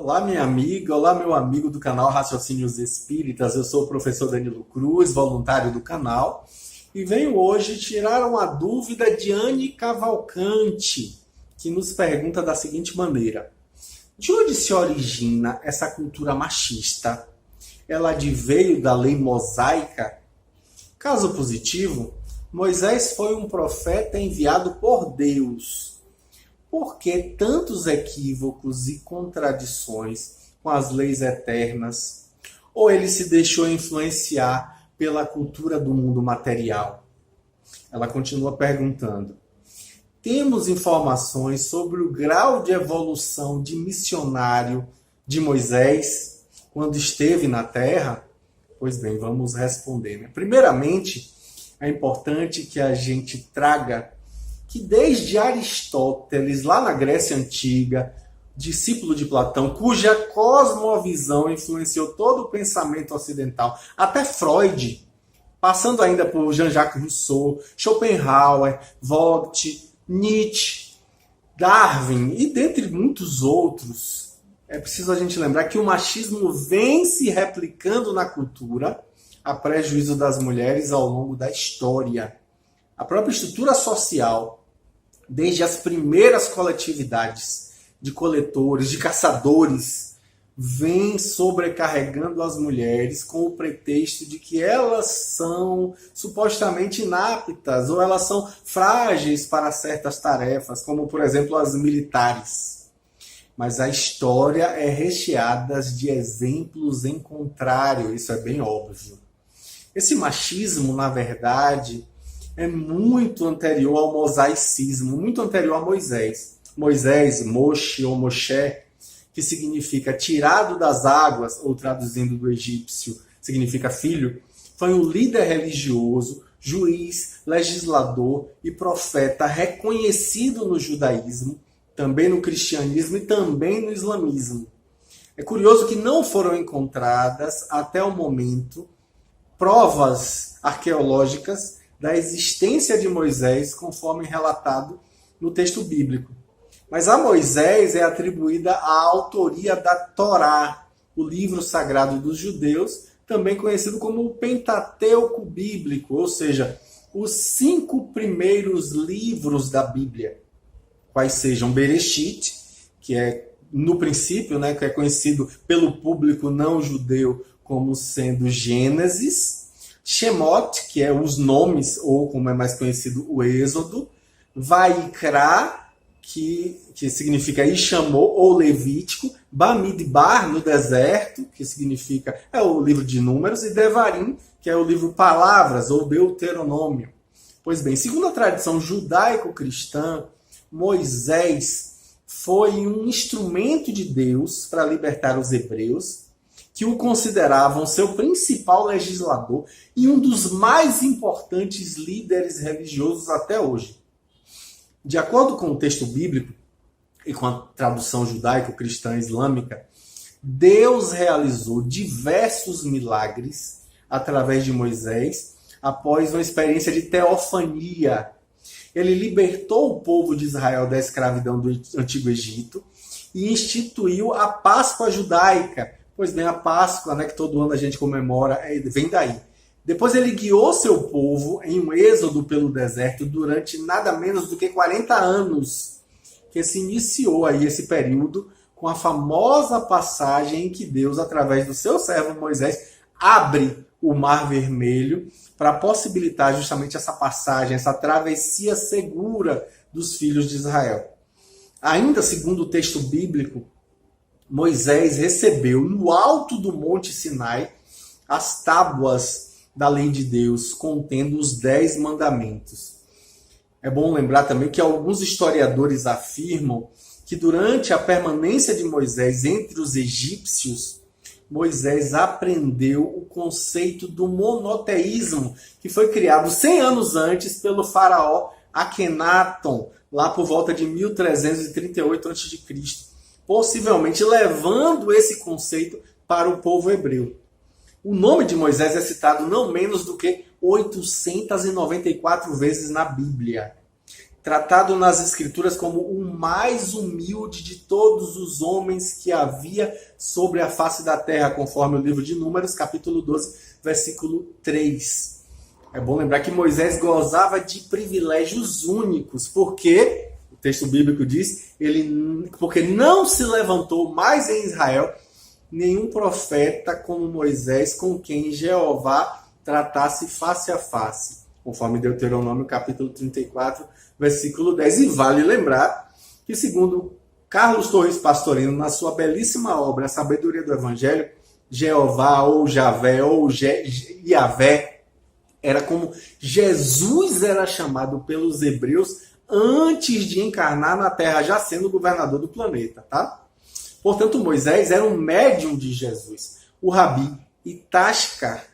Olá, minha amiga, olá, meu amigo do canal Raciocínios Espíritas. Eu sou o professor Danilo Cruz, voluntário do canal, e venho hoje tirar uma dúvida de Anne Cavalcante, que nos pergunta da seguinte maneira: de onde se origina essa cultura machista? Ela adveio da lei mosaica? Caso positivo, Moisés foi um profeta enviado por Deus. Por que tantos equívocos e contradições com as leis eternas? Ou ele se deixou influenciar pela cultura do mundo material? Ela continua perguntando: temos informações sobre o grau de evolução de missionário de Moisés quando esteve na Terra? Pois bem, vamos responder. Primeiramente, é importante que a gente traga que desde Aristóteles, lá na Grécia Antiga, discípulo de Platão, cuja cosmovisão influenciou todo o pensamento ocidental, até Freud, passando ainda por Jean-Jacques Rousseau, Schopenhauer, Vogt, Nietzsche, Darwin e dentre muitos outros, é preciso a gente lembrar que o machismo vem se replicando na cultura a prejuízo das mulheres ao longo da história. A própria estrutura social, desde as primeiras coletividades de coletores, de caçadores, vem sobrecarregando as mulheres com o pretexto de que elas são supostamente inaptas ou elas são frágeis para certas tarefas, como, por exemplo, as militares. Mas a história é recheada de exemplos em contrário, isso é bem óbvio. Esse machismo, na verdade, é muito anterior ao mosaicismo, muito anterior a Moisés. Moisés, Moshe ou Moshe, que significa tirado das águas, ou traduzindo do egípcio, significa filho, foi um líder religioso, juiz, legislador e profeta reconhecido no judaísmo, também no cristianismo e também no islamismo. É curioso que não foram encontradas, até o momento, provas arqueológicas da existência de Moisés, conforme relatado no texto bíblico. Mas a Moisés é atribuída a autoria da Torá, o livro sagrado dos judeus, também conhecido como o Pentateuco bíblico, ou seja, os 5 primeiros livros da Bíblia, quais sejam Bereshit, que é no princípio, né, que é conhecido pelo público não judeu como sendo Gênesis, Shemot, que é os nomes, ou como é mais conhecido, o Êxodo, Vaikra, que significa Ixamô, ou Levítico, Bamidbar, no deserto, que significa, é o livro de Números, e Devarim, que é o livro Palavras, ou Deuteronômio. Pois bem, segundo a tradição judaico-cristã, Moisés foi um instrumento de Deus para libertar os hebreus, que o consideravam seu principal legislador e um dos mais importantes líderes religiosos até hoje. De acordo com o texto bíblico e com a tradução judaico-cristã islâmica, Deus realizou diversos milagres através de Moisés após uma experiência de teofania. Ele libertou o povo de Israel da escravidão do Antigo Egito e instituiu a Páscoa judaica. Pois bem, a Páscoa, né, que todo ano a gente comemora, vem daí. Depois ele guiou seu povo em um êxodo pelo deserto durante nada menos do que 40 anos, que se iniciou aí esse período com a famosa passagem em que Deus, através do seu servo Moisés, abre o Mar Vermelho para possibilitar justamente essa passagem, essa travessia segura dos filhos de Israel. Ainda segundo o texto bíblico, Moisés recebeu no alto do Monte Sinai as tábuas da lei de Deus, contendo os 10 mandamentos. É bom lembrar também que alguns historiadores afirmam que durante a permanência de Moisés entre os egípcios, Moisés aprendeu o conceito do monoteísmo, que foi criado 100 anos antes pelo faraó Akenaton, lá por volta de 1338 a.C., possivelmente levando esse conceito para o povo hebreu. O nome de Moisés é citado não menos do que 894 vezes na Bíblia. tratado nas Escrituras como o mais humilde de todos os homens que havia sobre a face da terra, conforme o livro de Números, capítulo 12, versículo 3. É bom lembrar que Moisés gozava de privilégios únicos, porque, o texto bíblico diz, porque não se levantou mais em Israel nenhum profeta como Moisés, com quem Jeová tratasse face a face, conforme Deuteronômio capítulo 34, versículo 10. E vale lembrar que, segundo Carlos Torres Pastorino, na sua belíssima obra A Sabedoria do Evangelho, Jeová ou Javé ou Iavé era como Jesus era chamado pelos hebreus antes de encarnar na Terra, já sendo governador do planeta, tá? Portanto, Moisés era um médium de Jesus. O Rabi Itashkar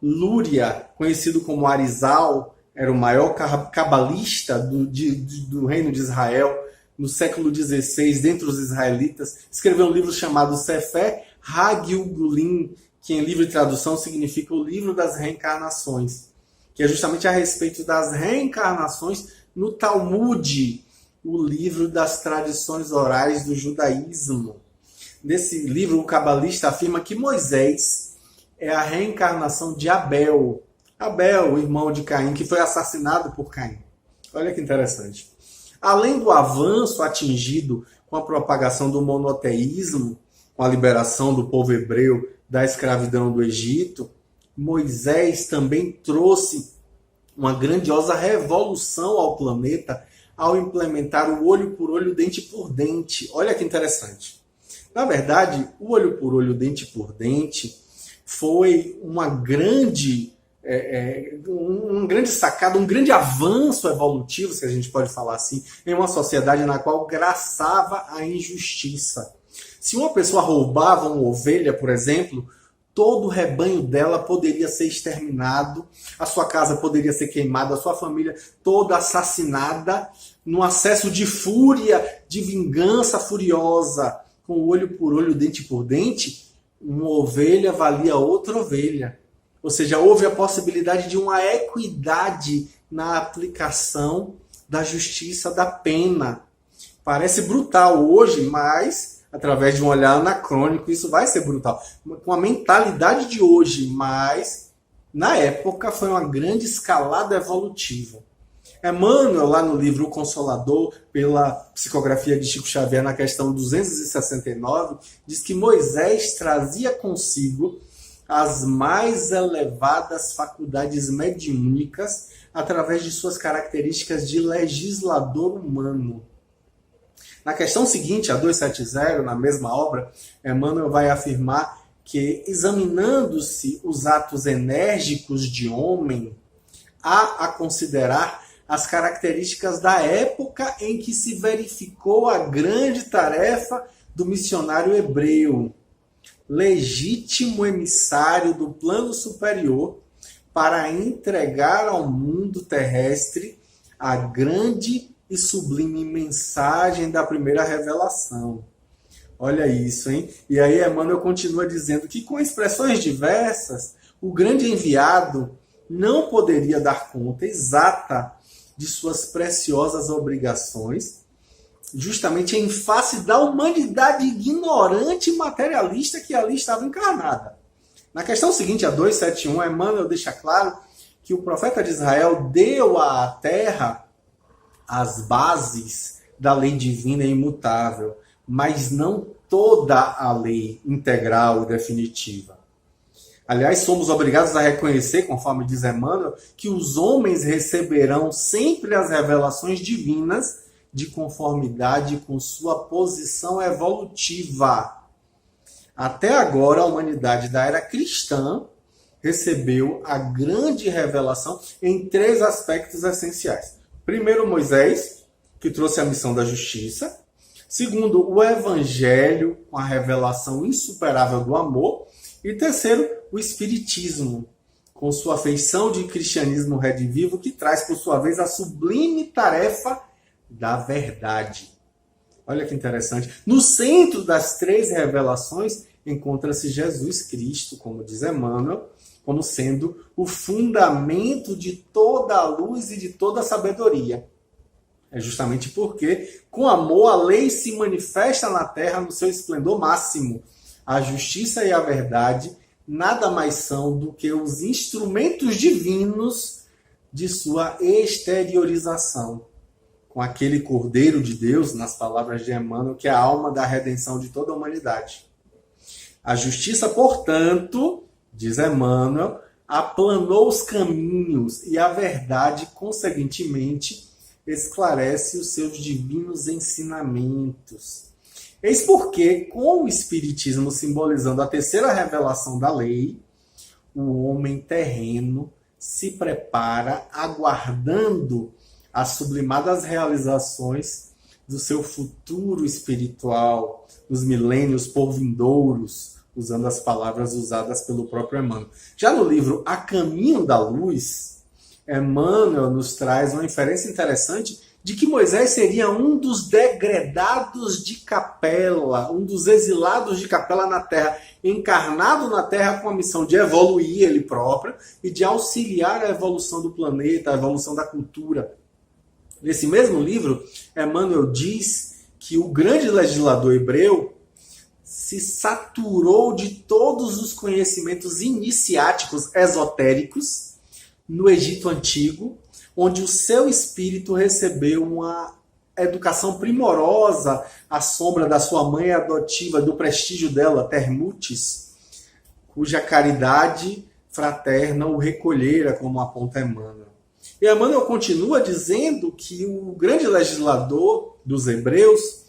Lúria, conhecido como Arizal, era o maior cabalista do reino de Israel no século XVI, dentre os israelitas. Escreveu um livro chamado Sefer HaGilgulim, que em livre tradução significa o livro das reencarnações, que é justamente a respeito das reencarnações no Talmud, o livro das tradições orais do judaísmo. Nesse livro, o cabalista afirma que Moisés é a reencarnação de Abel. Abel, o irmão de Caim, que foi assassinado por Caim. Olha que interessante. Além do avanço atingido com a propagação do monoteísmo, com a liberação do povo hebreu da escravidão do Egito, Moisés também trouxe uma grandiosa revolução ao planeta ao implementar o olho por olho, dente por dente. Olha que interessante. Na verdade, o olho por olho, dente por dente foi uma grande sacada, um grande avanço evolutivo, se a gente pode falar assim, em uma sociedade na qual graçava a injustiça. Se uma pessoa roubava uma ovelha, por exemplo, todo o rebanho dela poderia ser exterminado, a sua casa poderia ser queimada, a sua família toda assassinada, num acesso de fúria, de vingança furiosa, com olho por olho, dente por dente. Uma ovelha valia outra ovelha. Ou seja, houve a possibilidade de uma equidade na aplicação da justiça, da pena. Parece brutal hoje, mas através de um olhar anacrônico isso vai ser brutal. Com a mentalidade de hoje, mas na época foi uma grande escalada evolutiva. Emmanuel, lá no livro O Consolador, pela psicografia de Chico Xavier, na questão 269, diz que Moisés trazia consigo as mais elevadas faculdades mediúnicas através de suas características de legislador humano. Na questão seguinte, a 270, na mesma obra, Emmanuel vai afirmar que, examinando-se os atos enérgicos de homem, há a considerar as características da época em que se verificou a grande tarefa do missionário hebreu, legítimo emissário do plano superior para entregar ao mundo terrestre a grande e sublime mensagem da primeira revelação. Olha isso, hein? E aí Emmanuel continua dizendo que, com expressões diversas, o grande enviado não poderia dar conta exata de suas preciosas obrigações, justamente em face da humanidade ignorante e materialista que ali estava encarnada. Na questão seguinte, a 271, Emmanuel deixa claro que o profeta de Israel deu à terra as bases da lei divina e imutável, mas não toda a lei integral e definitiva. Aliás, somos obrigados a reconhecer, conforme diz Emmanuel, que os homens receberão sempre as revelações divinas de conformidade com sua posição evolutiva. Até agora, a humanidade da era cristã recebeu a grande revelação em 3 aspectos essenciais. Primeiro, Moisés, que trouxe a missão da justiça. Segundo, o Evangelho, com a revelação insuperável do amor. E terceiro, o Espiritismo, com sua feição de cristianismo redivivo, que traz, por sua vez, a sublime tarefa da verdade. Olha que interessante. No centro das 3 revelações encontra-se Jesus Cristo, como diz Emmanuel, como sendo o fundamento de toda a luz e de toda a sabedoria. É justamente porque, com amor, a lei se manifesta na terra no seu esplendor máximo. A justiça e a verdade nada mais são do que os instrumentos divinos de sua exteriorização. Com aquele Cordeiro de Deus, nas palavras de Emmanuel, que é a alma da redenção de toda a humanidade. A justiça, portanto, diz Emmanuel, aplanou os caminhos e a verdade, conseguintemente, esclarece os seus divinos ensinamentos. Eis porque, com o Espiritismo simbolizando a terceira revelação da lei, o homem terreno se prepara aguardando as sublimadas realizações do seu futuro espiritual, dos milênios por vindouros, usando as palavras usadas pelo próprio Emmanuel. Já no livro A Caminho da Luz, Emmanuel nos traz uma inferência interessante de que Moisés seria um dos degredados de Capela, um dos exilados de Capela na Terra, encarnado na Terra com a missão de evoluir ele próprio e de auxiliar a evolução do planeta, a evolução da cultura. Nesse mesmo livro, Emmanuel diz que o grande legislador hebreu se saturou de todos os conhecimentos iniciáticos esotéricos no Egito Antigo, onde o seu espírito recebeu uma educação primorosa à sombra da sua mãe adotiva, do prestígio dela, Termutes, cuja caridade fraterna o recolhera, como aponta Emmanuel. E Emmanuel continua dizendo que o grande legislador dos hebreus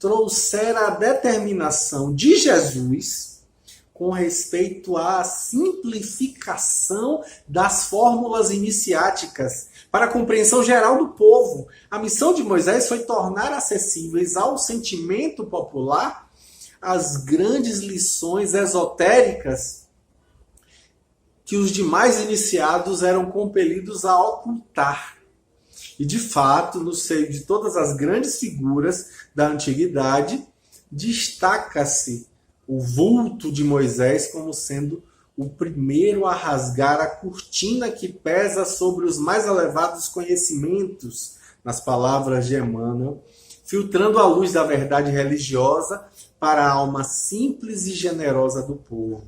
trouxera a determinação de Jesus com respeito à simplificação das fórmulas iniciáticas para a compreensão geral do povo. A missão de Moisés foi tornar acessíveis ao sentimento popular as grandes lições esotéricas que os demais iniciados eram compelidos a ocultar. E, de fato, no seio de todas as grandes figuras da antiguidade, destaca-se o vulto de Moisés como sendo o primeiro a rasgar a cortina que pesa sobre os mais elevados conhecimentos, nas palavras de Emmanuel, filtrando a luz da verdade religiosa para a alma simples e generosa do povo.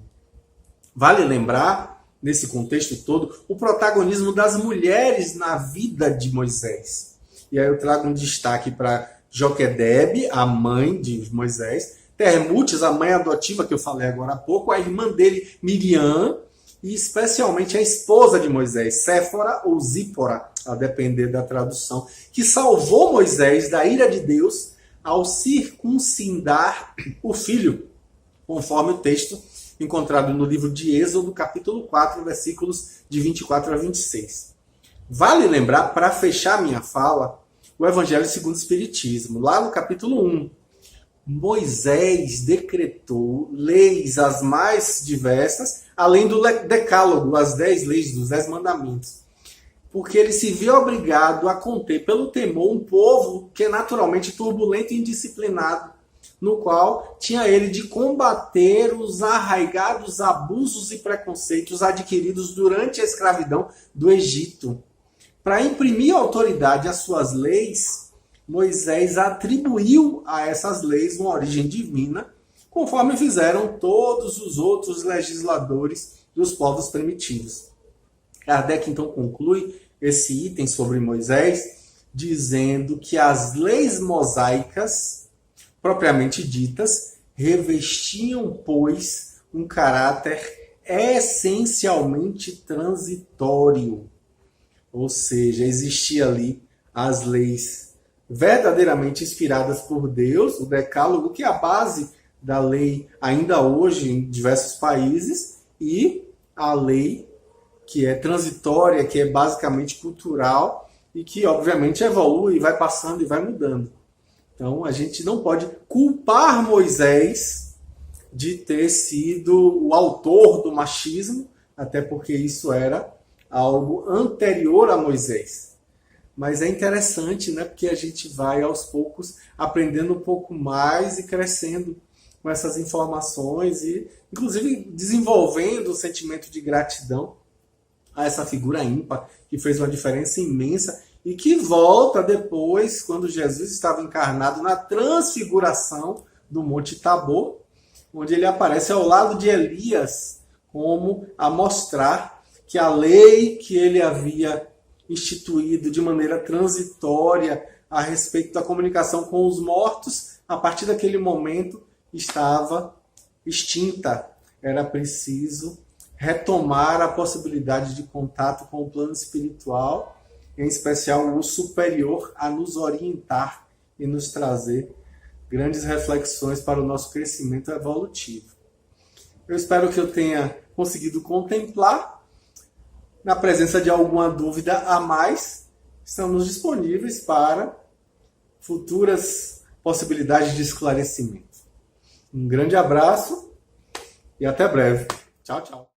Vale lembrar, nesse contexto todo, o protagonismo das mulheres na vida de Moisés. E aí eu trago um destaque para Joquedebe, a mãe de Moisés, Termutes, a mãe adotiva que eu falei agora há pouco, a irmã dele, Miriam, e especialmente a esposa de Moisés, Séfora ou Zípora, a depender da tradução, que salvou Moisés da ira de Deus ao circuncidar o filho, conforme o texto encontrado no livro de Êxodo, capítulo 4, versículos de 24 a 26. Vale lembrar, para fechar minha fala, o Evangelho segundo o Espiritismo. Lá no capítulo 1, Moisés decretou leis as mais diversas, além do decálogo, as 10 leis dos 10 mandamentos. Porque ele se viu obrigado a conter pelo temor um povo que é naturalmente turbulento e indisciplinado, no qual tinha ele de combater os arraigados abusos e preconceitos adquiridos durante a escravidão do Egito. Para imprimir autoridade às suas leis, Moisés atribuiu a essas leis uma origem divina, conforme fizeram todos os outros legisladores dos povos primitivos. Kardec então conclui esse item sobre Moisés, dizendo que as leis mosaicas, propriamente ditas, revestiam, pois, um caráter essencialmente transitório. Ou seja, existia ali as leis verdadeiramente inspiradas por Deus, o Decálogo, que é a base da lei ainda hoje em diversos países, e a lei que é transitória, que é basicamente cultural e que, obviamente, evolui, vai passando e vai mudando. Então, a gente não pode culpar Moisés de ter sido o autor do machismo, até porque isso era algo anterior a Moisés. Mas é interessante, né? Porque a gente vai, aos poucos, aprendendo um pouco mais e crescendo com essas informações e, inclusive, desenvolvendo o sentimento de gratidão a essa figura ímpar que fez uma diferença imensa e que volta depois, quando Jesus estava encarnado na transfiguração do Monte Tabor, onde ele aparece ao lado de Elias, como a mostrar que a lei que ele havia instituído de maneira transitória a respeito da comunicação com os mortos, a partir daquele momento estava extinta. Era preciso retomar a possibilidade de contato com o plano espiritual, em especial o superior, a nos orientar e nos trazer grandes reflexões para o nosso crescimento evolutivo. Eu espero que eu tenha conseguido contemplar. Na presença de alguma dúvida a mais, estamos disponíveis para futuras possibilidades de esclarecimento. Um grande abraço e até breve. Tchau, tchau.